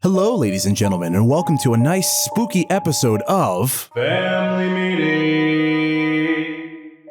Hello, ladies and gentlemen, and welcome to a nice spooky episode of Family Meeting.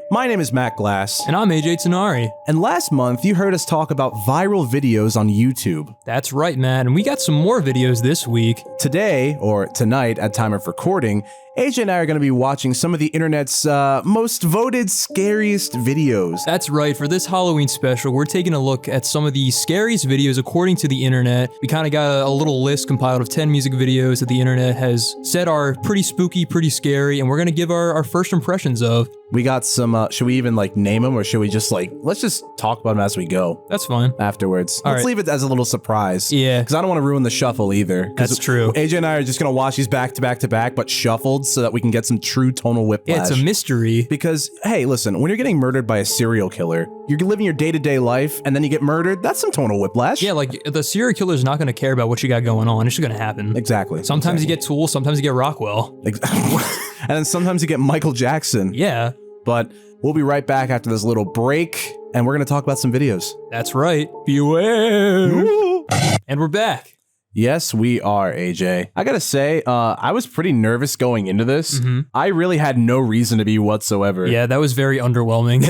My name is Matt Glass. And I'm AJ Tanari. And last month, you heard us talk about viral videos on YouTube. That's right, Matt, and we got some more videos this week. Today, or tonight at time of recording, AJ and I are going to be watching some of the internet's most voted scariest videos. That's right, for this Halloween special, we're taking a look at some of the scariest videos according to the internet. We kind of got a little list compiled of 10 music videos that the internet has said are pretty spooky, pretty scary, and we're going to give our first impressions of. We got some, should we even name them, or should we just let's just talk about them as we go? That's fine. Afterwards. All Let's right. leave it as a little surprise. Yeah. Because I don't want to ruin the shuffle either. That's true. AJ and I are just going to watch these back to back to back, but shuffled so that we can get some true tonal whiplash. Yeah, it's a mystery. Because, hey, listen, when you're getting murdered by a serial killer, you're living your day-to-day life, and then you get murdered, that's some tonal whiplash. Yeah, like, the serial killer's not going to care about what you got going on. It's just going to happen. Exactly. Sometimes you get Tool, sometimes you get Rockwell. And then sometimes you get Michael Jackson. Yeah. But we'll be right back after this little break, and we're going to talk about some videos. That's right. Beware. And we're back. Yes, we are, AJ. I gotta say, I was pretty nervous going into this. I really had no reason to be whatsoever. Yeah, that was very underwhelming.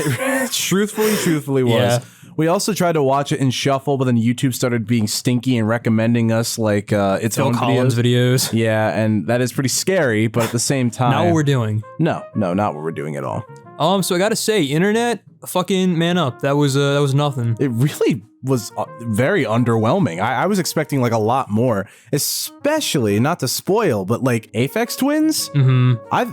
Truthfully was. Yeah. We also tried to watch it in shuffle, but then YouTube started being stinky and recommending us its Phil own Collins videos. Yeah, and that is pretty scary, but at the same time... Not what we're doing. No, not what we're doing at all. So I gotta say, internet, fucking man up. That was nothing. It really was very underwhelming. I was expecting a lot more, especially, not to spoil, but Aphex Twins? I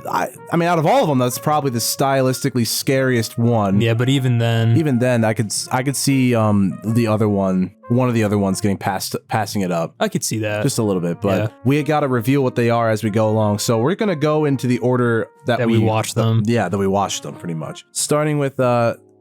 mean, out of all of them, that's probably the stylistically scariest one. Yeah, but even then, I could see one of the other ones getting passing it up. I could see that. Just a little bit, but Yeah. we got to reveal what they are as we go along. So we're going to go into the order that we watched them. Yeah, that we watched them pretty much. Starting with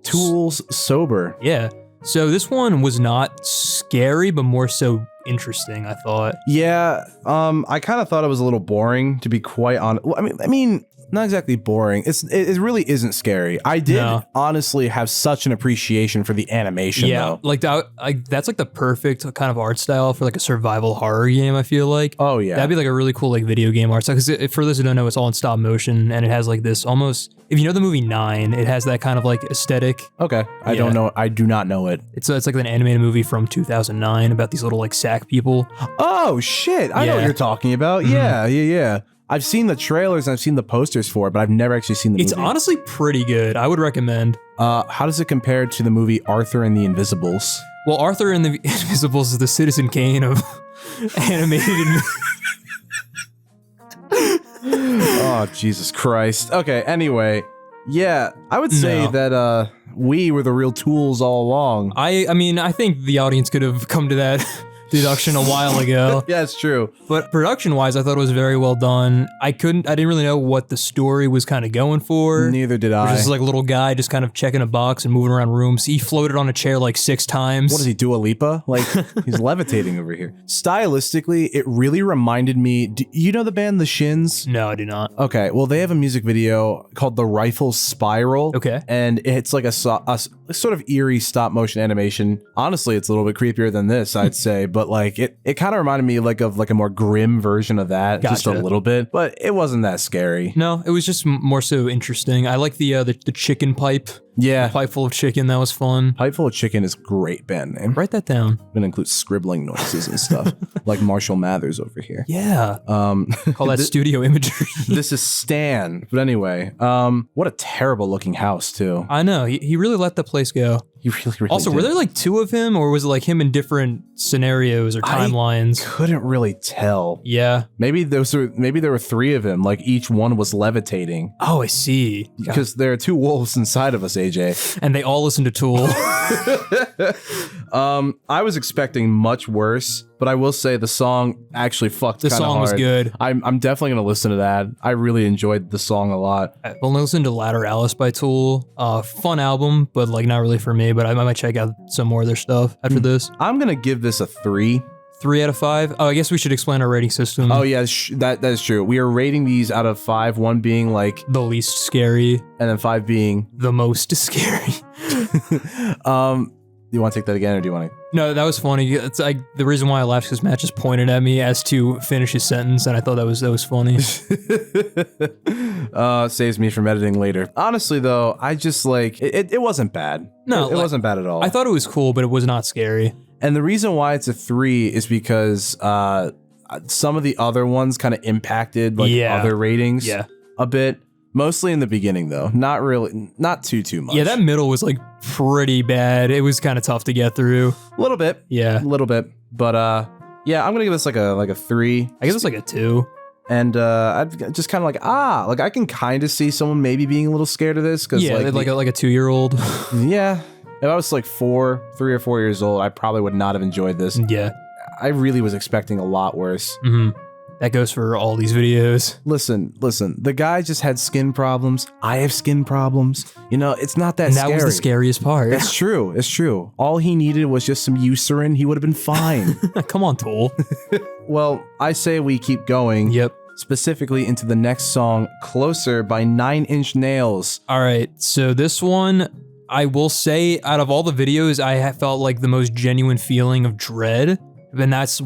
Tools Sober. Yeah. So this one was not scary, but more so interesting, I thought. Yeah, I kind of thought it was a little boring, to be quite honest. Well, I mean, not exactly boring. It really isn't scary. I did honestly have such an appreciation for the animation, though. That's the perfect kind of art style for a survival horror game, I feel like. Oh, yeah. That'd be a really cool video game art style. Because for those who don't know, it's all in stop motion, and it has this almost, if you know the movie 9, it has that kind of aesthetic. Okay, I don't know. I do not know it. It's an animated movie from 2009 about these little sack people. Oh shit! I know what Yeah. you're talking about. Yeah. I've seen the trailers and I've seen the posters for it, but I've never actually seen the movie. It's honestly pretty good. I would recommend. How does it compare to the movie Arthur and the Invisibles? Well, Arthur and the Invisibles is the Citizen Kane of animated. Oh, Jesus Christ. Okay, anyway. Yeah, I would say that we were the real tools all along. I mean, I think the audience could have come to that deduction a while ago. Yeah, it's true. But production-wise, I thought it was very well done. I didn't really know what the story was kind of going for. Neither did It was I. just little guy just kind of checking a box and moving around rooms. He floated on a chair 6 times. What is he, Dua Lipa? He's levitating over here. Stylistically, it really reminded me... Do you know the band The Shins? No, I do not. Okay, well, they have a music video called The Rifle Spiral. Okay. And it's a sort of eerie stop-motion animation. Honestly, it's a little bit creepier than this, I'd say. But it kind of reminded me of a more grim version of that, just a Gotcha. little bit. But it wasn't that scary. No, it was just more so interesting. I like the chicken pipe. Yeah. Pipe full of chicken. That was fun. Pipe Full of Chicken is a great band name. Write that down. Gonna include scribbling noises and stuff, like Marshall Mathers over here. Yeah. Call that studio imagery. This is Stan. But anyway, what a terrible looking house too. I know. He really let the place go. He really Also, did. were there 2 of him, or was it him in different scenarios or timelines? Couldn't really tell. Yeah. Maybe there were 3 of him, each one was levitating. Oh, I see. Because there are 2 wolves inside of us, AJ. And they all listen to Tool. I was expecting much worse, but I will say the song actually fucked The kind of hard. song was good. I'm definitely gonna listen to that. I really enjoyed the song a lot. I've only listened to Ladder Alice by Tool. Fun album, but not really for me. But I might check out some more of their stuff after this. I'm gonna give this a 3. 3 out of 5. Oh, I guess we should explain our rating system. Oh yeah, that is true. We are rating these out of 5, 1 being The least scary, and then 5 being the most scary. You want to take that again, or do you want to? No, that was funny. It's like the reason why I laughed because Matt just pointed at me as to finish his sentence, and I thought that was funny. Saves me from editing later. Honestly, though, I just like it wasn't bad. No, it wasn't bad at all. I thought it was cool, but it was not scary. And the reason why it's a 3 is because some of the other ones kind of impacted like other ratings a bit. Mostly in the beginning, though. Not really, not too much. Yeah, that middle was like pretty bad. It was kind of tough to get through. A little bit. Yeah. A little bit. But yeah, I'm gonna give this like a 3. I give this like a 2. And I'd just kind of like I can kind of see someone maybe being a little scared of this because like a 2-year-old. Yeah. If I was like 3 or 4 years old, I probably would not have enjoyed this. Yeah. I really was expecting a lot worse. Mm-hmm. That goes for all these videos. Listen. The guy just had skin problems. I have skin problems. You know, it's not that scary. And that was the scariest part. It's true. It's true. All he needed was just some Eucerin. He would have been fine. Come on, Tool. Well, I say we keep going. Yep. Specifically into the next song, Closer by 9 Inch Nails. All right. So this one, I will say, out of all the videos, I have felt like the most genuine feeling of dread. And that's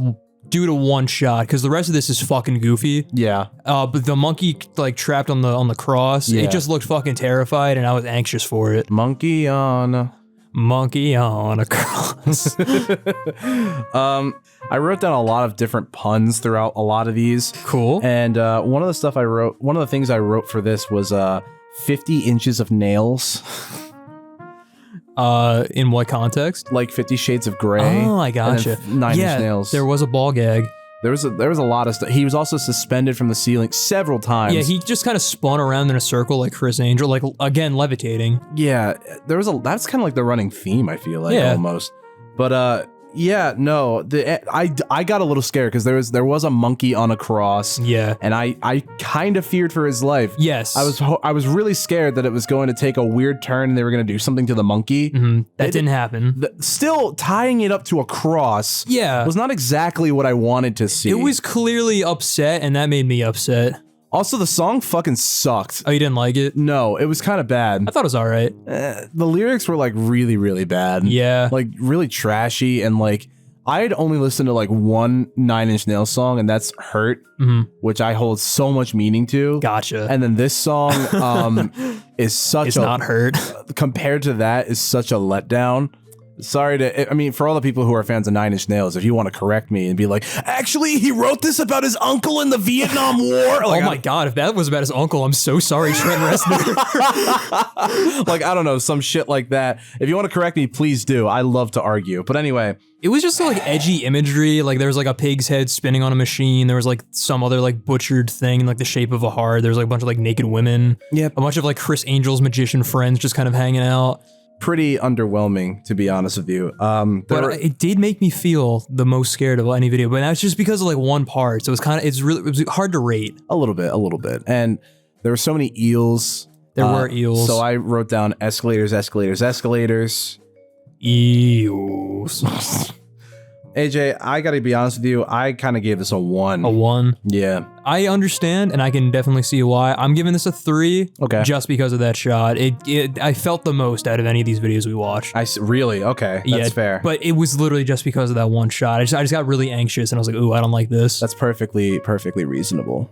due to one shot, because the rest of this is fucking goofy. Yeah. But the monkey like trapped on the cross, it just looked fucking terrified, and I was anxious for it. Monkey on a cross. I wrote down a lot of different puns throughout a lot of these. Cool. And one of the things I wrote for this was 50 inches of nails. In what context? Like 50 Shades of Grey. Oh, I gotcha. 9 Inch Nails. There was a ball gag. There was a lot of stuff. He was also suspended from the ceiling several times. Yeah, he just kind of spun around in a circle like Chris Angel, like again levitating. Yeah, that's kind of like the running theme, I feel like, almost. But yeah, no, I got a little scared because there was a monkey on a cross. Yeah, and I kind of feared for his life. Yes, I was really scared that it was going to take a weird turn and they were going to do something to the monkey. Mm-hmm. That didn't happen. Still, tying it up to a cross, was not exactly what I wanted to see. It was clearly upset, and that made me upset. Also, the song fucking sucked. Oh, you didn't like it? No, it was kind of bad. I thought it was all right. The lyrics were like really, really bad. Yeah. Like really trashy. And like, I had only listened to like one 9 Inch Nails song, and that's Hurt, which I hold so much meaning to. Gotcha. And then this song is such it's not Hurt. Compared to that, is such a letdown. Sorry to, I mean, for all the people who are fans of 9 Inch Nails, if you want to correct me and be like, actually, he wrote this about his uncle in the Vietnam War. Like, oh my God, if that was about his uncle, I'm so sorry, Trent Reznor. Like, I don't know, some shit like that. If you want to correct me, please do. I love to argue. But anyway. It was just like edgy imagery. Like there was like a pig's head spinning on a machine. There was like some other like butchered thing in like the shape of a heart. There was like a bunch of like naked women. Yep. A bunch of like Chris Angel's magician friends just kind of hanging out. Pretty underwhelming, to be honest with you. But it did make me feel the most scared of any video, but that's just because of like one part. So it was hard to rate. A little bit. And there were so many eels. There were eels. So I wrote down escalators. Eels. AJ, I gotta be honest with you, I kind of gave this a 1. A 1? Yeah. I understand, and I can definitely see why. I'm giving this a 3. Okay. Just because of that shot. I felt the most out of any of these videos we watched. Really? Okay. That's fair. But it was literally just because of that one shot. I just got really anxious, and I was like, ooh, I don't like this. That's perfectly reasonable.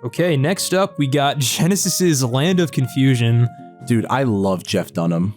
Okay, next up, we got Genesis's Land of Confusion. Dude, I love Jeff Dunham.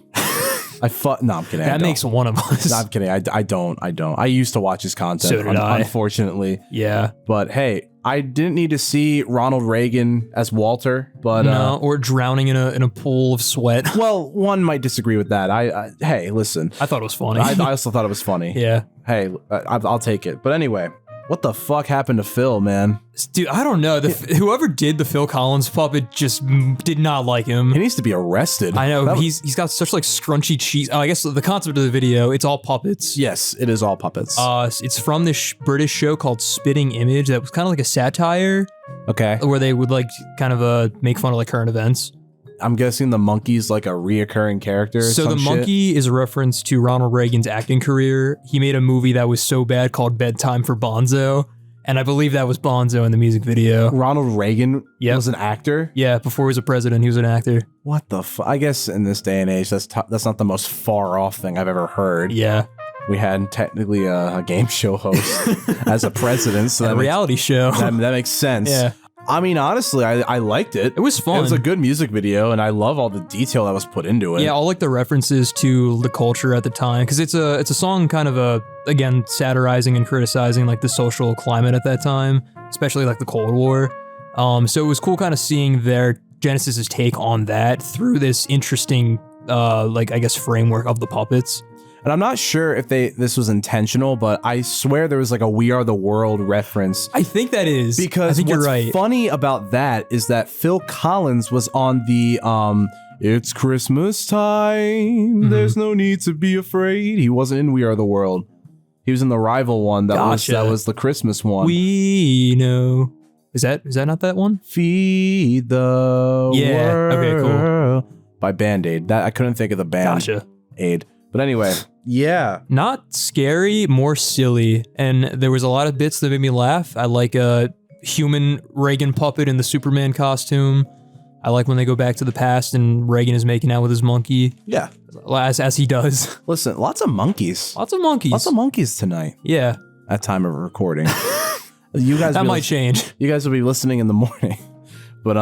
No, I'm kidding. That makes one of us. No, I'm kidding. I don't. I used to watch his content. So did I. Unfortunately. Yeah. But hey, I didn't need to see Ronald Reagan as Walter, but no, or drowning in a pool of sweat. Well, one might disagree with that. Hey, listen. I thought it was funny. I also thought it was funny. Yeah. Hey, I'll take it. But anyway, what the fuck happened to Phil, man? Dude, I don't know. Whoever did the Phil Collins puppet just did not like him. He needs to be arrested. I know. He's got such like scrunchy cheeks. Oh, I guess the concept of the video, it's all puppets. Yes, it is all puppets. It's from this British show called Spitting Image that was kind of like a satire. Okay. Where they would like kind of make fun of like current events. I'm guessing the monkey's like a reoccurring character. So the monkey is a reference to Ronald Reagan's acting career. He made a movie that was so bad called Bedtime for Bonzo. And I believe that was Bonzo in the music video. Ronald Reagan Yep. was an actor. Yeah, before he was a president, he was an actor. What the I guess in this day and age, that's not the most far off thing I've ever heard. Yeah. We had technically a game show host as a president, so A reality show. that makes sense. Yeah. I mean, honestly, I liked it. It was fun. It was a good music video, and I love all the detail that was put into it. Yeah, all like the references to the culture at the time, because it's a song kind of again satirizing and criticizing like the social climate at that time, especially like the Cold War. So it was cool kind of seeing their Genesis's take on that through this interesting like I guess framework of the puppets. And I'm not sure if this was intentional, but I swear there was like a We Are the World reference. I think that is Because I think what's you're right. funny about that is that Phil Collins was on the It's Christmas time, there's no need to be afraid. He wasn't in We Are the World. He was in the rival one that was the Christmas one. We know. Is that not that one? Feed the world. Okay, cool. By Band-Aid. That I couldn't think of the band. Gotcha. Aid. But anyway, yeah. Not scary, more silly. And there was a lot of bits that made me laugh. I like a human Reagan puppet in the Superman costume. I like when they go back to the past and Reagan is making out with his monkey. Yeah. As he does. Listen, lots of monkeys. Lots of monkeys. Lots of monkeys tonight. Yeah. At time of recording. You guys That might change. You guys will be listening in the morning. But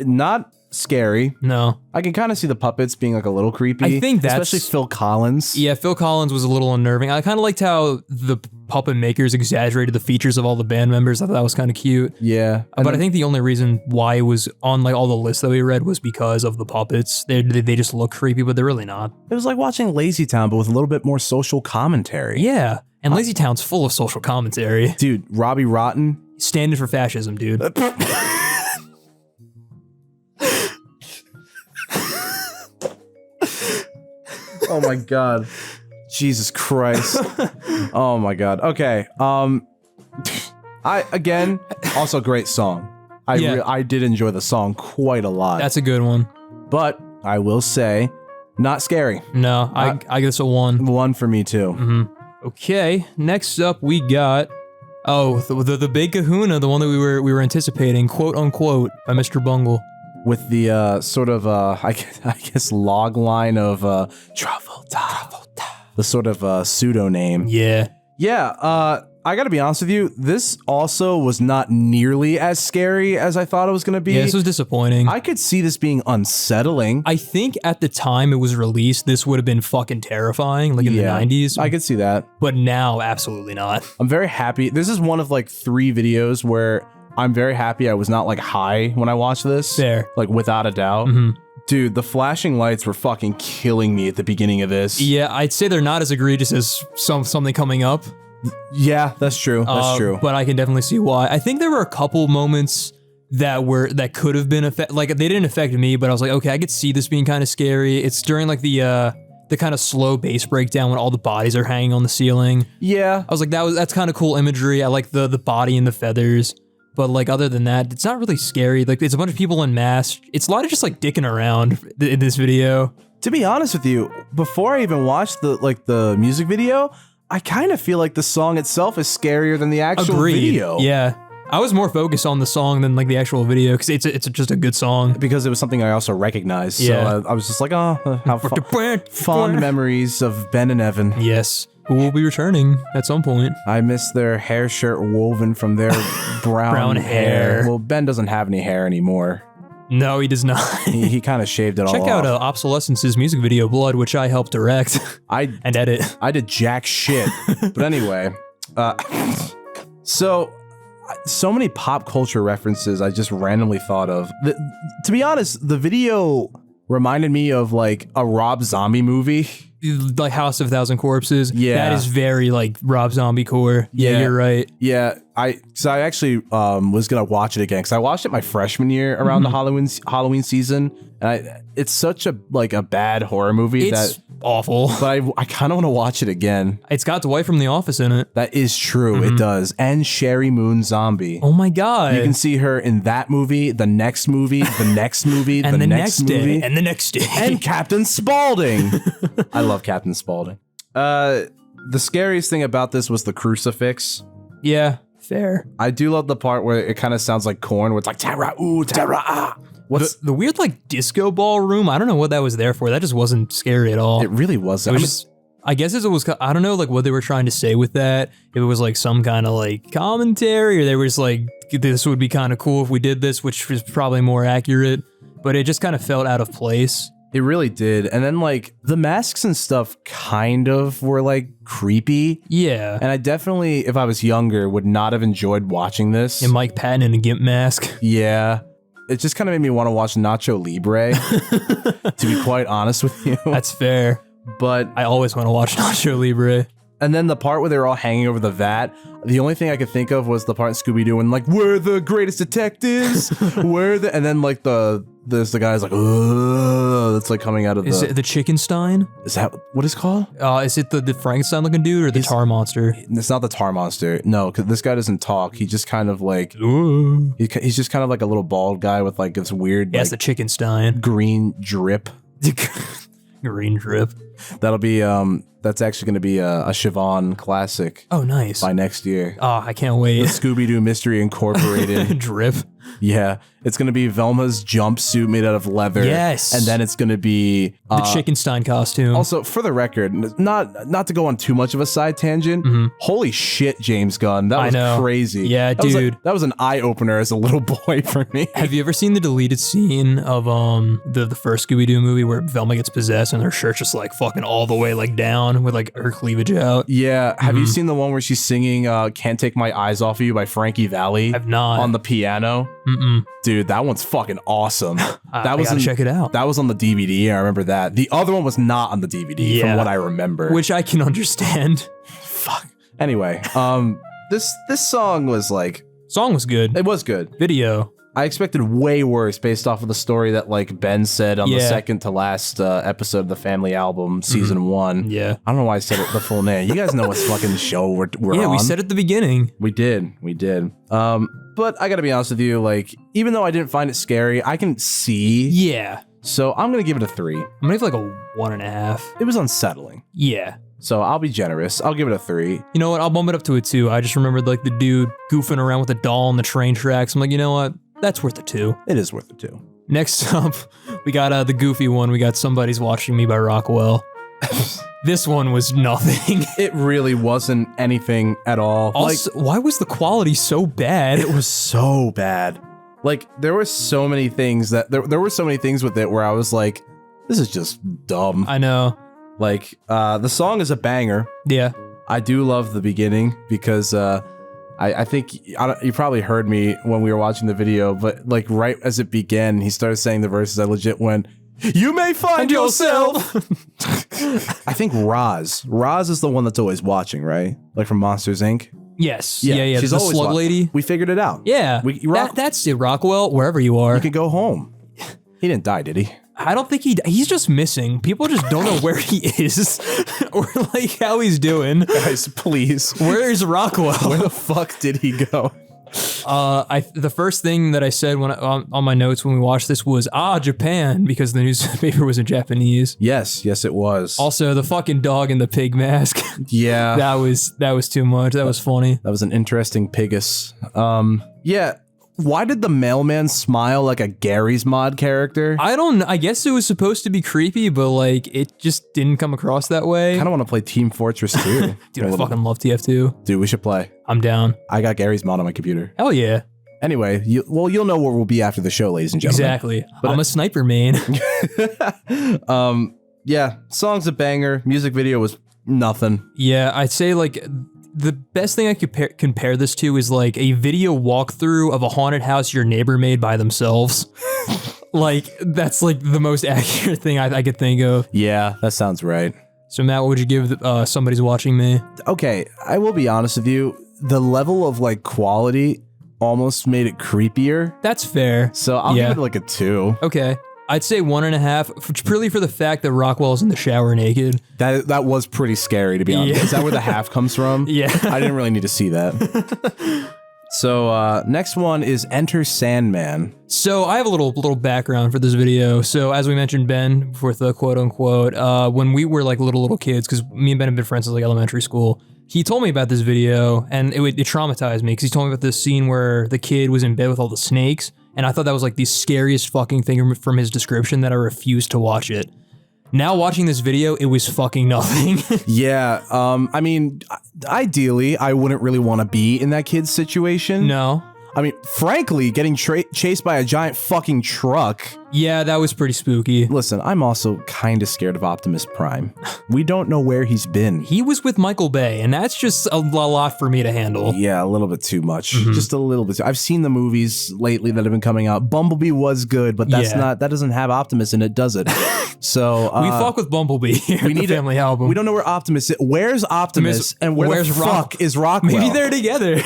not scary. No. I can kind of see the puppets being like a little creepy. I think that's... especially Phil Collins. Yeah, Phil Collins was a little unnerving. I kind of liked how the puppet makers exaggerated the features of all the band members. I thought that was kind of cute. Yeah. But I think the only reason why it was on like all the lists that we read was because of the puppets. They just look creepy, but they're really not. It was like watching Lazy Town, but with a little bit more social commentary. Yeah. And Lazy Town's full of social commentary. Dude, Robbie Rotten. Standing for fascism, dude. Oh my God. Jesus Christ. Oh my God. Okay. Again, also great song. I did enjoy the song quite a lot. That's a good one. But I will say, not scary. No, I guess a 1. 1 for me too. Mm-hmm. Okay, next up we got the big kahuna, the one that we were anticipating, quote unquote, by Mr. Bungle. With the sort of I guess log line of Travolta. The sort of pseudo name. Yeah. Yeah, I gotta be honest with you, this also was not nearly as scary as I thought it was gonna be. Yeah, this was disappointing. I could see this being unsettling. I think at the time it was released, this would have been fucking terrifying, like in the 90s. I could see that. But now, absolutely not. I'm very happy. This is one of like 3 videos where I'm very happy I was not like high when I watched this. Fair. Like without a doubt. Mm-hmm. Dude, the flashing lights were fucking killing me at the beginning of this. Yeah, I'd say they're not as egregious as something coming up. Yeah, that's true. That's true. But I can definitely see why. I think there were a couple moments that could have been like they didn't affect me, but I was like, okay, I could see this being kind of scary. It's during like the kind of slow bass breakdown when all the bodies are hanging on the ceiling. Yeah. I was like, that's kind of cool imagery. I like the body and the feathers. But like other than that, it's not really scary. Like it's a bunch of people in masks. It's a lot of just like dicking around in this video. To be honest with you, before I even watched the music video, I kind of feel like the song itself is scarier than the actual video. Yeah. I was more focused on the song than like the actual video because it's just a good song. Because it was something I also recognized. Yeah. So I was just like, oh, how fond memories of Ben and Evan. Yes. Who will be returning at some point. I miss their hair shirt woven from their brown hair. Well, Ben doesn't have any hair anymore. No, he does not. he kind of shaved it all off. Check out Obsolescence's music video, Blood, which I helped direct and edit. I did jack shit. But anyway, so many pop culture references I just randomly thought of. To be honest, the video reminded me of like a Rob Zombie movie. Like House of a Thousand Corpses. Yeah. That is very like Rob Zombie core. Yeah, you're right. Yeah, I actually was gonna watch it again because I watched it my freshman year around the Halloween season, and it's such a bad horror movie It's awful. But I kind of want to watch it again. It's got Dwight from The Office in it. That is true. It does. And Sherry Moon Zombie. Oh my god. You can see her in that movie, the next movie, the next movie, and the next movie, day, and the next day, and Captain Spaulding. I love Captain Spaulding. The scariest thing about this was the crucifix. Yeah. Fair. I do love the part where it kind of sounds like corn, where it's like Terra, ooh, Terra, ah. What's The weird like disco ballroom? I don't know what that was there for. That just wasn't scary at all. it really was. It was just, I guess it was, I don't know like what they were trying to say with that. If it was like some kind of like commentary, or they were just like, this would be kind of cool if we did this, which is probably more accurate, but it just kind of felt out of place. It really did. And then like the masks and stuff kind of were like creepy. Yeah. And I definitely, if I was younger, would not have enjoyed watching this. And Mike Patton in a gimp mask. Yeah. It just kind of made me want to watch Nacho Libre, to be quite honest with you. That's fair. But I always want to watch Nacho Libre. and then the part where they were all hanging over the vat, the only thing I could think of was the part in Scooby-Doo when like, we're the greatest detectives, and then like there's the guy's like, ugh, that's like coming out of Is it the Chickenstein? Is that what it's called? Is it the Frankenstein looking dude or the tar monster? It's not the tar monster. No, because this guy doesn't talk. He just kind of like, Ooh. he's just kind of like a little bald guy with like this weird Yeah, it's like, the Chickenstein. green drip. Green drip. That'll be that's actually going to be a Siobhan classic Oh, nice. by next year. Oh, I can't wait. Scooby-Doo Mystery Incorporated. Drip. Yeah, it's going to be Velma's jumpsuit made out of leather. Yes. And then it's going to be The Chickenstein costume. Also, for the record, not to go on too much of a side tangent, holy shit, James Gunn, that was crazy. Yeah, that was dude. that was an eye opener as a little boy for me. Have you ever seen the deleted scene of the first Scooby-Doo movie where Velma gets possessed and her shirt's just like fucking all the way like down with like her cleavage out? Yeah, have you seen the one where she's singing "Can't Take My Eyes Off of You" by Frankie Valli? I've not. On the piano. Dude, that one's fucking awesome. I gotta check it out. That was on the DVD. I remember that. The other one was not on the DVD, from what I remember. Which I can understand. Fuck. Anyway, this song was like, Song was good. it was good. Video. I expected way worse based off of the story that like Ben said on the second to last episode of the Family Album, season 1. Yeah. I don't know why I said it the full name. You guys know what fucking show we're on. Yeah, we said at the beginning. We did. But I gotta be honest with you, like, even though I didn't find it scary, I can see. Yeah. So I'm gonna give it a 3. I'm gonna give like a 1.5. It was unsettling. Yeah. So I'll be generous. I'll give it a 3. You know what? I'll bump it up to a 2. I just remembered like the dude goofing around with the doll on the train tracks. I'm like, you know what? That's worth a 2. It is worth a 2. Next up, we got the goofy one. We got Somebody's Watching Me by Rockwell. This one was nothing. It really wasn't anything at all. Also, why was the quality so bad? It was so bad. Like, there were so many things that there were so many things with it where I was like, this is just dumb. I know. Like, the song is a banger. Yeah. I do love the beginning because I think you probably heard me when we were watching the video, but like right as it began, he started saying the verses. I legit went, "You may find yourself." I think Roz is the one that's always watching, right? Like from Monsters Inc. Yes. Yeah. She's the always slug watching. lady. We figured it out. Yeah. That's it, Rockwell. Wherever you are, You can go home. He didn't die, did he? I don't think he's just missing. People just don't know where he is or like how he's doing. Guys, please. Where is Rockwell? Where the fuck did he go? The first thing that I said when on my notes when we watched this was Japan, because the newspaper was in Japanese. Yes, it was. Also, the fucking dog in the pig mask. Yeah. that was too much. That was funny. That was an interesting pigus. Yeah. Why did the mailman smile like a Gary's Mod character? I guess it was supposed to be creepy, but like it just didn't come across that way. I kind of want to play Team Fortress 2. Dude, I fucking love TF2. Dude, we should play. I'm down. I got Gary's Mod on my computer. Hell yeah. Anyway, you'll know where we'll be after the show, ladies and gentlemen. Exactly. But I'm a sniper main. Yeah, song's a banger. Music video was nothing. Yeah, I'd say like the best thing I could compare this to is like a video walkthrough of a haunted house your neighbor made by themselves. Like, that's like the most accurate thing I could think of. Yeah, that sounds right. So Matt, what would you give Somebody's Watching Me? Okay, I will be honest with you. The level of like quality almost made it creepier. That's fair. So I'll give it like a 2. Okay. I'd say 1.5, purely for the fact that Rockwell's in the shower naked. That was pretty scary, to be honest. Yeah. Is that where the half comes from? Yeah. I didn't really need to see that. So next one is Enter Sandman. So I have a little background for this video. So as we mentioned, Ben, with the quote unquote, when we were like little kids, because me and Ben have been friends since like elementary school, He told me about this video, and it traumatized me because he told me about this scene where the kid was in bed with all the snakes, and I thought that was like the scariest fucking thing from his description that I refused to watch it. Now watching this video, it was fucking nothing. Yeah, I mean, ideally, I wouldn't really want to be in that kid's situation. No. I mean, frankly, getting chased by a giant fucking truck. Yeah, that was pretty spooky. Listen, I'm also kind of scared of Optimus Prime. We don't know where he's been. He was with Michael Bay, and that's just a lot for me to handle. Yeah, a little bit too much. Just a little bit. I've seen the movies lately that have been coming out. Bumblebee was good, but that doesn't have Optimus in it, does it? So we fuck with Bumblebee here. We need the family album. We don't know where Optimus is. Where's Optimus and where's the fuck is Rockwell? Maybe they're together.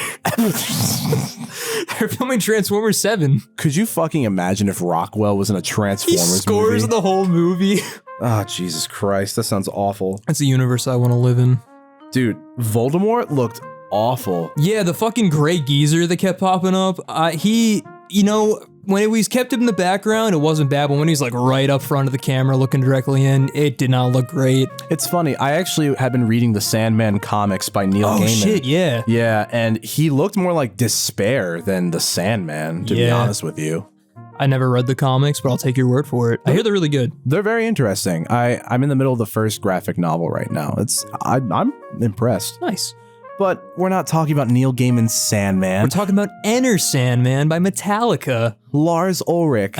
They're filming Transformers 7. Could you fucking imagine if Rockwell was in a Transformers movie? He scores the whole movie. Oh, Jesus Christ. That sounds awful. That's a universe I want to live in. Dude, Voldemort looked awful. Yeah, the fucking gray geezer that kept popping up. When it was kept in the background, it wasn't bad, but when he's like right up front of the camera looking directly in, it did not look great. It's funny, I actually had been reading the Sandman comics by Neil Gaiman. Oh shit, yeah. Yeah, and he looked more like Despair than the Sandman, to be honest with you. I never read the comics, but I'll take your word for it. I hear they're really good. They're very interesting. I'm in the middle of the first graphic novel right now. I'm impressed. Nice. But we're not talking about Neil Gaiman's Sandman. We're talking about Enter Sandman by Metallica. Lars Ulrich.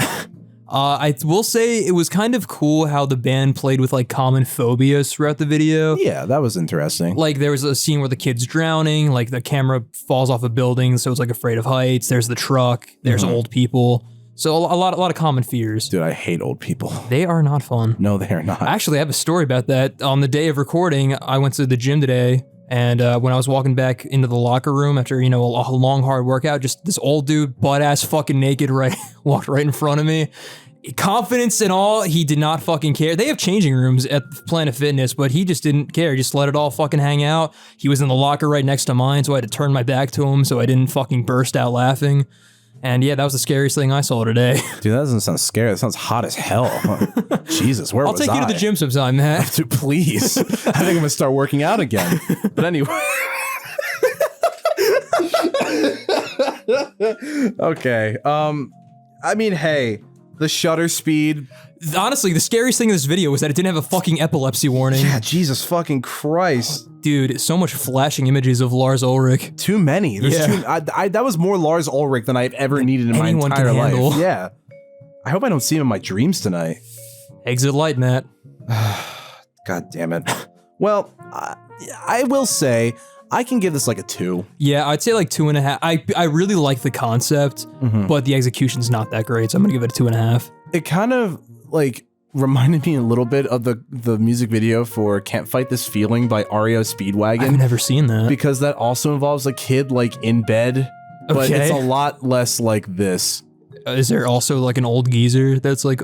I will say it was kind of cool how the band played with like common phobias throughout the video. Yeah, that was interesting. Like there was a scene where the kid's drowning, like the camera falls off a building, so it's like afraid of heights. There's the truck. There's old people. So a lot of common fears. Dude, I hate old people. They are not fun. No, they are not. Actually, I have a story about that. On the day of recording, I went to the gym today. And when I was walking back into the locker room after, a long, hard workout, just this old dude, butt-ass fucking naked, walked right in front of me. Confidence and all, he did not fucking care. They have changing rooms at Planet Fitness, but he just didn't care. He just let it all fucking hang out. He was in the locker right next to mine, so I had to turn my back to him so I didn't fucking burst out laughing. And yeah, that was the scariest thing I saw today. Dude, that doesn't sound scary. That sounds hot as hell. Jesus, where was I? I'll take you to the gym sometime, Matt. Dude, please. I think I'm going to start working out again. But anyway. Okay. I mean, hey, the shutter speed. Honestly, the scariest thing in this video was that it didn't have a fucking epilepsy warning. Yeah, Jesus fucking Christ. Dude, so much flashing images of Lars Ulrich. Too many. That was more Lars Ulrich than I've ever needed in my entire life. Yeah. I hope I don't see him in my dreams tonight. Exit light, Matt. God damn it. Well, I will say, I can give this like a 2. Yeah, I'd say like 2.5. I really like the concept, but the execution's not that great, so I'm gonna give it a 2.5. It kind of like reminded me a little bit of the music video for Can't Fight This Feeling by REO Speedwagon. I've never seen that. Because that also involves a kid like in bed, but it's a lot less like this. Is there also like an old geezer that's like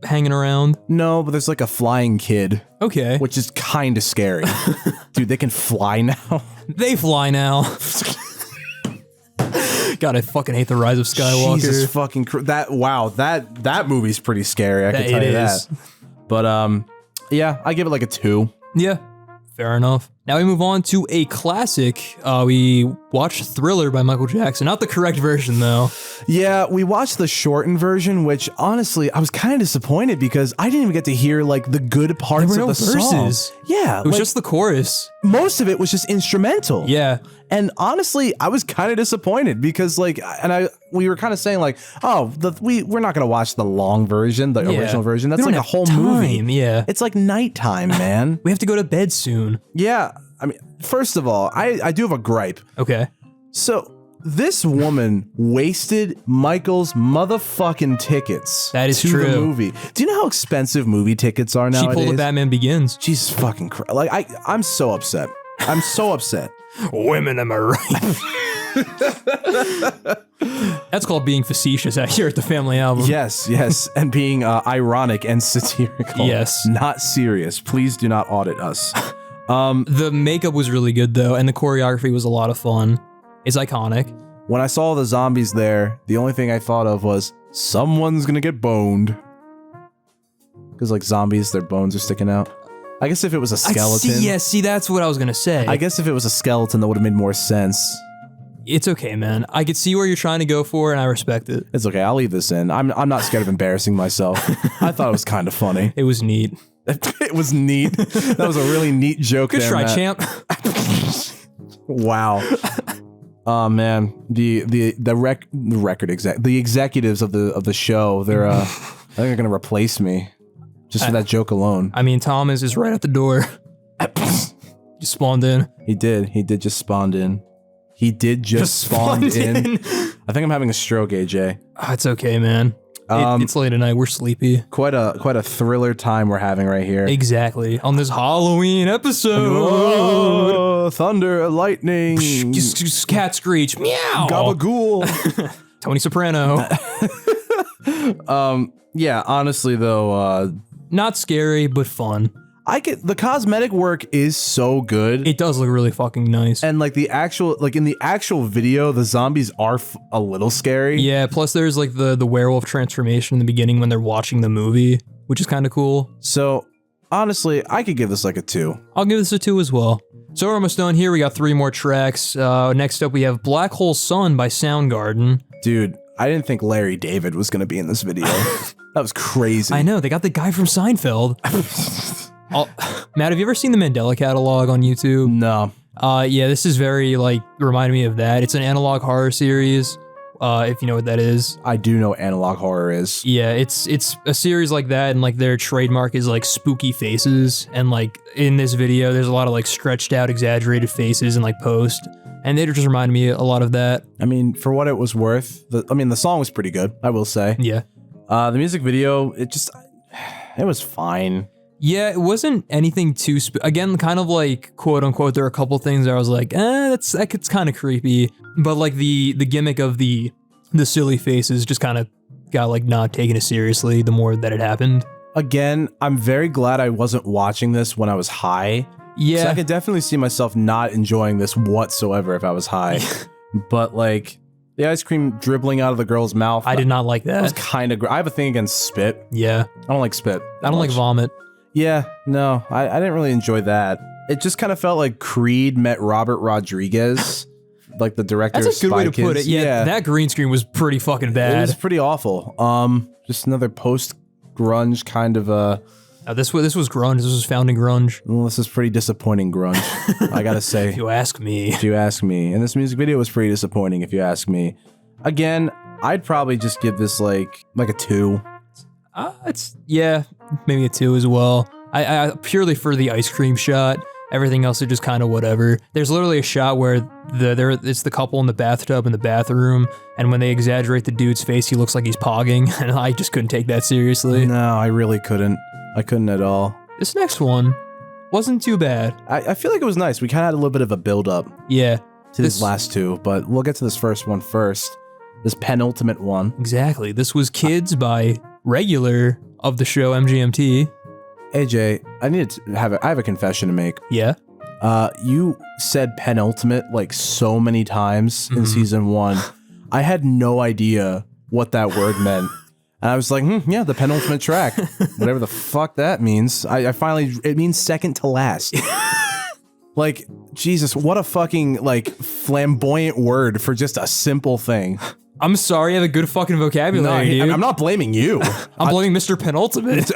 hanging around? No, but there's like a flying kid. Okay. Which is kind of scary. Dude, they can fly now. They fly now. God, I fucking hate The Rise of Skywalker. Jesus fucking that movie's pretty scary, I can tell you that. But yeah, I give it like a 2. Yeah, fair enough. Now we move on to a classic. We watched Thriller by Michael Jackson. Not the correct version, though. Yeah, we watched the shortened version, which honestly, I was kind of disappointed because I didn't even get to hear like the good parts of the verses. song. Yeah, it was just the chorus. Most of it was just instrumental. Yeah. And honestly, I was kind of disappointed because we were kind of saying like, oh, we're not going to watch the long version, the original version. That's like a whole movie. Yeah. It's like nighttime, man. We have to go to bed soon. Yeah. I mean, first of all, I do have a gripe. Okay. So this woman wasted Michael's motherfucking tickets. That is to true. The movie. Do you know how expensive movie tickets are nowadays? She pulled a Batman Begins. Jesus fucking Christ. Like, I'm so upset. I'm so upset. Women, am I right? That's called being facetious out here at the family album. Yes. And being ironic and satirical. Yes. Not serious. Please do not audit us. The makeup was really good, though, and the choreography was a lot of fun. It's iconic. When I saw the zombies there, the only thing I thought of was, someone's gonna get boned. Because, like, zombies, their bones are sticking out. I guess if it was a skeleton. See, that's what I was gonna say. I guess if it was a skeleton, that would have made more sense. It's okay, man. I could see where you're trying to go for, and I respect it. It's okay. I'll leave this in. I'm not scared of embarrassing myself. I thought it was kind of funny. It was neat. It was neat. That was a really neat joke. Good there, try, Matt. champ. Wow. Oh man, the executives of the show, they're I think they're gonna replace me just for that joke alone. I mean, Thomas is right at the door. Just spawned in. He did just spawned in. He did just spawned in. I think I'm having a stroke, AJ. Oh, it's okay, man. It's late at night. We're sleepy. Quite a thriller time we're having right here. Exactly. On this Halloween episode. Oh, thunder, lightning, Cat screech. Meow. gabagool. Tony Soprano. Yeah, honestly though, Not scary, but fun. the cosmetic work is so good. It does look really fucking nice. And like in the actual video, the zombies are a little scary. Yeah, plus there's like the werewolf transformation in the beginning when they're watching the movie, which is kind of cool. So honestly, I could give this like a 2. I'll give this a 2 as well. So we're almost done here. We got 3 more tracks. Next up, we have Black Hole Sun by Soundgarden. Dude, I didn't think Larry David was gonna be in this video. That was crazy. I know, they got the guy from Seinfeld. Matt, have you ever seen the Mandela Catalog on YouTube? No. Yeah, this is very, reminded me of that. It's an analog horror series, if you know what that is. I do know what analog horror is. Yeah, it's a series like that, and their trademark is spooky faces, and in this video, there's a lot of stretched out, exaggerated faces and post, and they just remind me a lot of that. I mean, for what it was worth, the song was pretty good, I will say. Yeah. The music video, it was fine. Yeah, it wasn't anything too again, kind of quote unquote, there are a couple things that I was like, it's kind of creepy, but the gimmick of the silly faces just kind of got not taken as seriously the more that it happened. Again, I'm very glad I wasn't watching this when I was high. Yeah. I could definitely see myself not enjoying this whatsoever if I was high. But the ice cream dribbling out of the girl's mouth. I did not like that. That was kind of I have a thing against spit. Yeah. I don't like spit. I don't like vomit. Yeah, no, I didn't really enjoy that. It just kind of felt like Creed met Robert Rodriguez, the director of Spy That's a good way to put it. Yeah, that green screen was pretty fucking bad. It was pretty awful. Just another post-grunge kind of this was grunge. This was founding grunge. Well, this is pretty disappointing grunge, I gotta say. If you ask me. If you ask me. And this music video was pretty disappointing, if you ask me. Again, I'd probably just give this like a 2. Yeah, maybe a 2 as well. I purely for the ice cream shot. Everything else is just kind of whatever. There's literally a shot where it's the couple in the bathtub in the bathroom, and when they exaggerate the dude's face, he looks like he's pogging, and I just couldn't take that seriously. No, I really couldn't. I couldn't at all. This next one wasn't too bad. I feel like it was nice. We kind of had a little bit of a build-up. Yeah. To these last 2, but we'll get to this first one first. This penultimate one. Exactly. This was Kids by regular of the show MGMT. AJ, I have a confession to make. Yeah. You said penultimate so many times in season 1. I had no idea what that word meant. And I was like, yeah, the penultimate track. Whatever the fuck that means. It means second to last. Jesus, what a fucking flamboyant word for just a simple thing. I'm sorry, I have a good fucking vocabulary, dude. I'm not blaming you. I'm blaming Mr. Penultimate.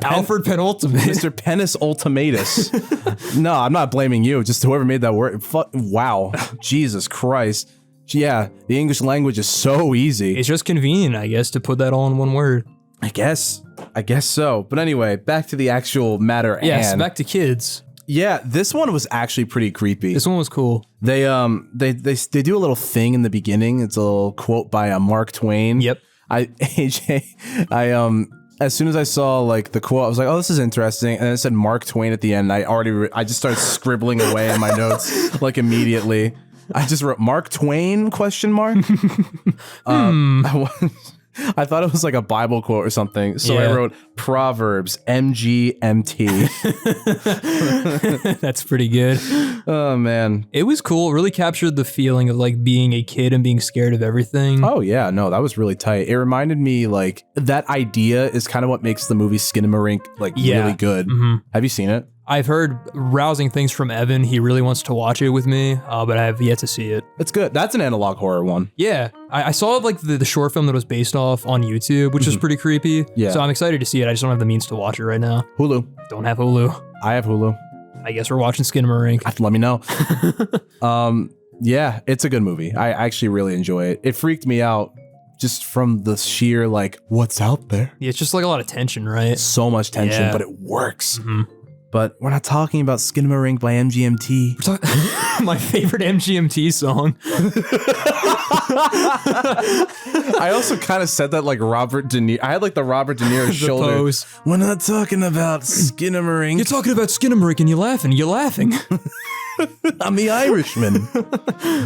Alfred Penultimate. Mr. Penis Ultimatus. No, I'm not blaming you. Just whoever made that word. Wow. Jesus Christ. Yeah, the English language is so easy. It's just convenient, I guess, to put that all in one word. I guess so. But anyway, back to the actual matter at hand. Yes, back to Kids. Yeah, this one was actually pretty creepy. This one was cool. They do a little thing in the beginning. It's a little quote by Mark Twain. Yep. As soon as I saw the quote, I was like, oh, this is interesting. And then it said Mark Twain at the end. I just started scribbling away in my notes immediately. I just wrote Mark Twain ? I thought it was like a Bible quote or something. So I Yeah. wrote Proverbs MGMT. That's pretty good. Oh man. It was cool. It really captured the feeling of like being a kid and being scared of everything. Oh yeah, no, that was really tight. It reminded me like that idea is kind of what makes the movie Skinamarink like really good. Have you seen it? I've heard rousing things from Evan. He really wants to watch it with me, but I have yet to see it. It's good. That's an analog horror one. Yeah, I saw like the short film that was based off on YouTube, which was pretty creepy. Yeah. So I'm excited to see it. I just don't have the means to watch it right now. Hulu. Don't have Hulu. I have Hulu. I guess we're watching Skinamarink. Let me know. Yeah, it's a good movie. I actually really enjoy it. It freaked me out just from the sheer like what's out there. Yeah, it's just like a lot of tension, right? So much tension, Yeah. but it works. But we're not talking about Skinamarink by MGMT. My favorite MGMT song. I also kind of said that like Robert De Niro. I had like the Robert De Niro shoulder. Pose. We're not talking about Skinamarink. You're talking about Skinamarink and you're laughing. You're laughing. I'm the Irishman.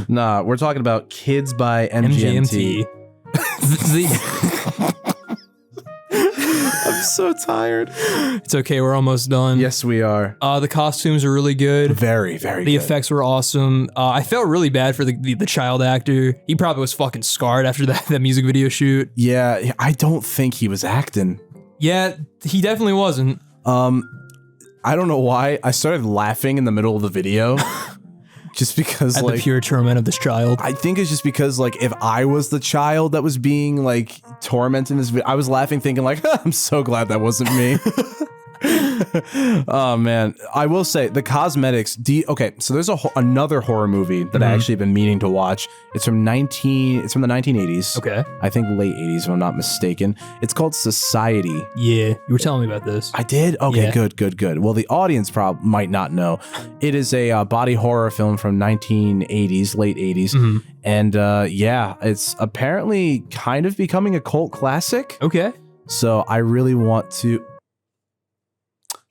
Nah, we're talking about Kids by MGMT. I'm so tired. It's okay. We're almost done. Yes, we are. The costumes are really good. Very, very The good. effects were awesome. I felt really bad for the child actor. He probably was fucking scarred after that music video shoot. Yeah, I don't think he was acting. Yeah, he definitely wasn't. I don't know why. I started laughing in the middle of the video. Just because At like the pure torment of this child. I think it's just because like if I was the child that was being like tormented in this video, I was laughing thinking like, I'm so glad that wasn't me. Oh man, I will say the cosmetics. Okay, so there's another horror movie that I actually been meaning to watch. It's from the 1980s. Okay. I think late 80s, if I'm not mistaken. It's called Society. Yeah, you were telling me about this. I did? Okay, Yeah. good. Well, the audience might not know. It is a body horror film from 1980s, late 80s. And yeah, it's apparently kind of becoming a cult classic. Okay. So I really want to...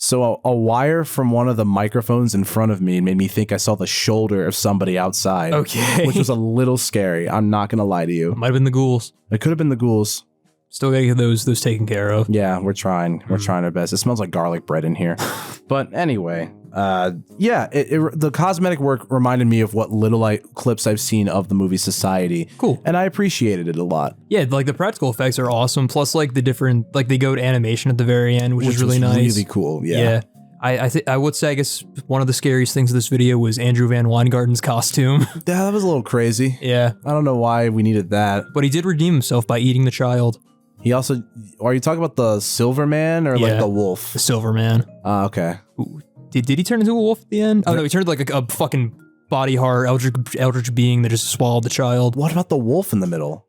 So a wire from one of the microphones in front of me made me think I saw the shoulder of somebody outside. Okay. Which was a little scary. I'm not going to lie to you. Might have been the ghouls. It could have been the ghouls. Still gotta get those taken care of. Yeah, we're trying. We're trying our best. It smells like garlic bread in here. But anyway, yeah, the cosmetic work reminded me of what little clips I've seen of the movie Society. Cool. And I appreciated it a lot. Yeah, like the practical effects are awesome. Plus, like the different, like they go to animation at the very end, which is really was nice. Really cool. Yeah. I would say, I guess one of the scariest things of this video was Andrew Van Weingarten's costume. Yeah, that was a little crazy. Yeah. I don't know why we needed that. But he did redeem himself by eating the child. He also, are you talking about the Silver Man or like the wolf? The Silver Man. Okay. Ooh. Did he turn into a wolf at the end? Oh no, he turned like a fucking body horror eldritch being that just swallowed the child. What about the wolf in the middle?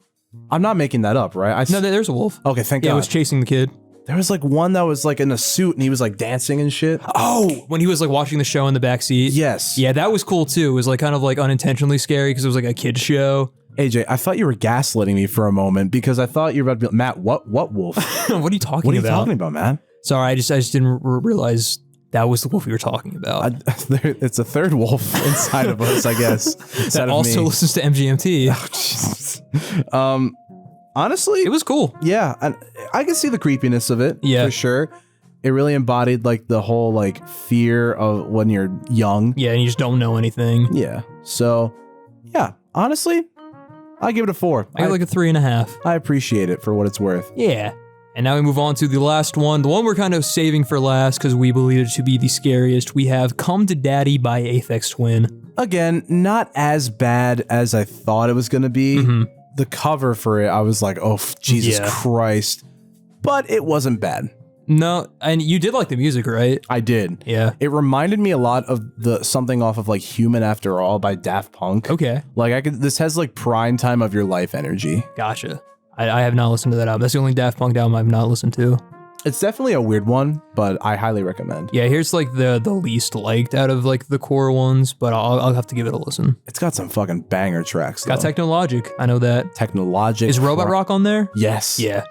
I'm not making that up, right? No, there's a wolf. Okay, thank Yeah, God. it was chasing the kid. There was like one that was like in a suit and he was like dancing and shit. Oh, when he was like watching the show in the back seat. Yes. Yeah, that was cool too. It was like kind of like unintentionally scary because it was like a kid's show. AJ, I thought you were gaslighting me for a moment because I thought you were about to be Matt, what wolf? What are you talking What are you about? talking about, man? Sorry, I just didn't realize that was the wolf we were talking about. It's a third wolf inside of us, I guess. That also listens to MGMT. Honestly, It was cool. yeah, I can see the creepiness of it. Yeah. For sure. It really embodied like the whole like fear of when you're young. Yeah, and you just don't know anything. Yeah. So, yeah, honestly, I give it a 4. I got like a 3.5. I appreciate it for what it's worth. Yeah. And now we move on to the last one. The one we're kind of saving for last because we believe it to be the scariest. We have Come to Daddy by Aphex Twin. Again, not as bad as I thought it was going to be. The cover for it, I was like, oh, Jesus Christ. But it wasn't bad. No, and you did like the music, right? I did. Yeah. It reminded me a lot of something off of like Human After All by Daft Punk. Okay. Like this has like prime time of your life energy. Gotcha. I have not listened to that album. That's the only Daft Punk album I've not listened to. It's definitely a weird one, but I highly recommend. Yeah, here's like the least liked out of like the core ones, but I'll have to give it a listen. It's got some fucking banger tracks. Got though. Technologic. I know that. Technologic. Is Robot Rock on there? Yes. Yeah.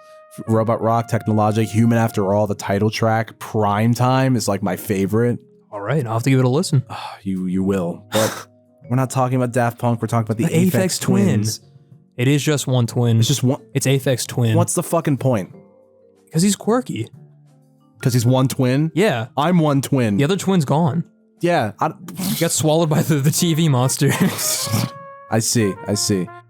Robot Rock, Technologic, Human After All, the title track, Prime Time is like my favorite. All right, I'll have to give it a listen. You will. But we're not talking about Daft Punk, we're talking about the The Aphex Twins. It is just one twin. It's just one. It's Aphex Twin. What's the fucking point? Because he's quirky. Because he's one twin? Yeah. I'm one twin. The other twin's gone. Yeah. He got swallowed by the TV monster. I see.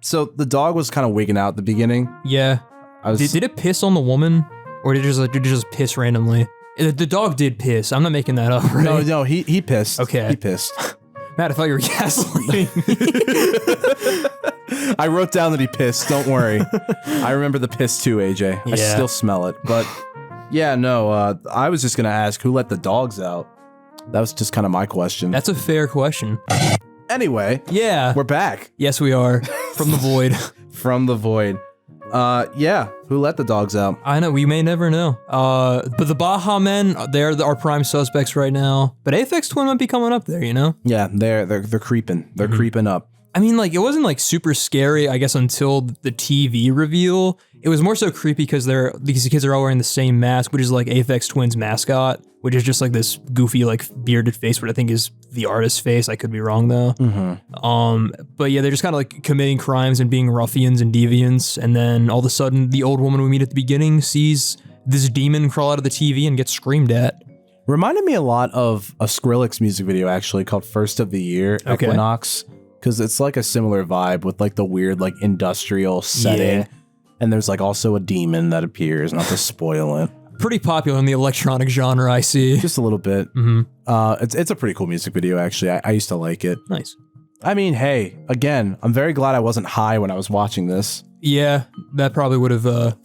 So the dog was kind of wigging out at the beginning. Yeah. Did it piss on the woman? Or did it just piss randomly? The dog did piss. I'm not making that up, right? No, he pissed. Okay. He pissed. Matt, I thought you were gaslighting me. I wrote down that he pissed. Don't worry. I remember the piss too, AJ. I Yeah. still smell it. But yeah, no, I was just going to ask who let the dogs out. That was just kind of my question. That's a fair question. Anyway. Yeah. We're back. Yes, we are. From the void. From the void. Yeah, who let the dogs out? I know, we may never know. But the Baja Men, they're our prime suspects right now. But Aphex Twin might be coming up there, you know? Yeah, they're creeping. They're creeping up. I mean, like, it wasn't like super scary, I guess, until the TV reveal. It was more so creepy because these kids are all wearing the same mask, which is like Aphex Twin's mascot, which is just like this goofy, like bearded face, what I think is the artist's face. I could be wrong though. But yeah, they're just kind of like committing crimes and being ruffians and deviants. And then all of a sudden, the old woman we meet at the beginning sees this demon crawl out of the TV and gets screamed at. Reminded me a lot of a Skrillex music video actually called First of the Year, Okay. Equinox. Because it's like a similar vibe with like the weird like industrial setting. Yeah. And there's like also a demon that appears, not to spoil it. Pretty popular in the electronic genre, I see. Just a little bit. It's a pretty cool music video actually. I used to like it. Nice. I mean, hey, again, I'm very glad I wasn't high when I was watching this. Yeah, that probably would have,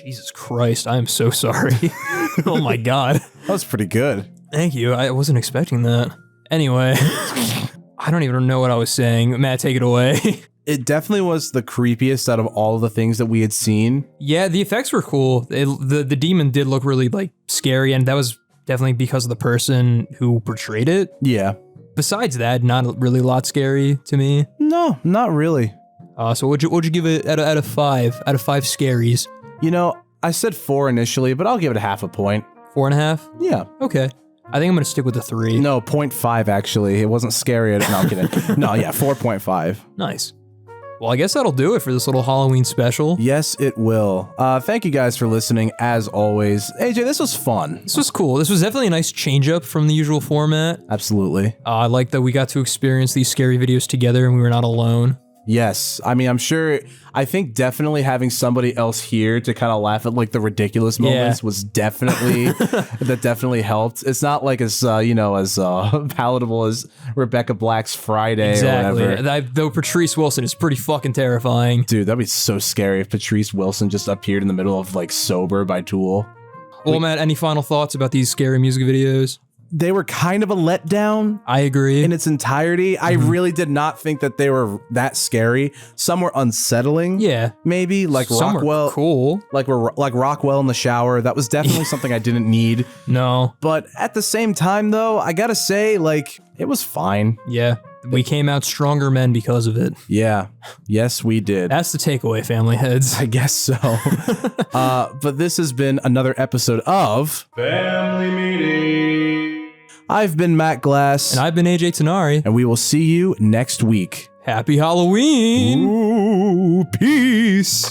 Jesus Christ, I am so sorry. Oh my god. That was pretty good. Thank you, I wasn't expecting that. Anyway, I don't even know what I was saying. Matt, take it away. It definitely was the creepiest out of all the things that we had seen. Yeah, the effects were cool. The demon did look really, like, scary, and that was definitely because of the person who portrayed it. Yeah. Besides that, not really a lot scary to me. No, not really. So what'd you give it out of 5? Out of 5 scaries? You know, I said 4 initially, but I'll give it half a point. 4.5? Yeah. Okay. I think I'm gonna stick with the 3. No, 0.5 actually. It wasn't scary. No, I'm kidding. No, yeah, 4.5. Nice. Well, I guess that'll do it for this little Halloween special. Yes, it will. Thank you guys for listening, as always. AJ, this was fun. This was cool. This was definitely a nice change up from the usual format. Absolutely. I like that we got to experience these scary videos together and we were not alone. Yes. I mean, I think definitely having somebody else here to kind of laugh at like the ridiculous moments was definitely, that definitely helped. It's not like as, as palatable as Rebecca Black's Friday or whatever. Though Patrice Wilson is pretty fucking terrifying. Dude, that'd be so scary if Patrice Wilson just appeared in the middle of like Sober by Tool. Well, Matt, any final thoughts about these scary music videos? They were kind of a letdown. I agree. In its entirety. I really did not think that they were that scary. Some were unsettling. Yeah. Maybe like Some Rockwell. were cool. Like Rockwell in the shower. That was definitely something I didn't need. No. But at the same time though, I gotta say, like, it was fine. Yeah. We came out stronger men because of it. Yeah. Yes, we did. That's the takeaway, family heads. I guess so. But this has been another episode of Family Meeting. I've been Matt Glass. And I've been AJ Tenari. And we will see you next week. Happy Halloween! Ooh, peace.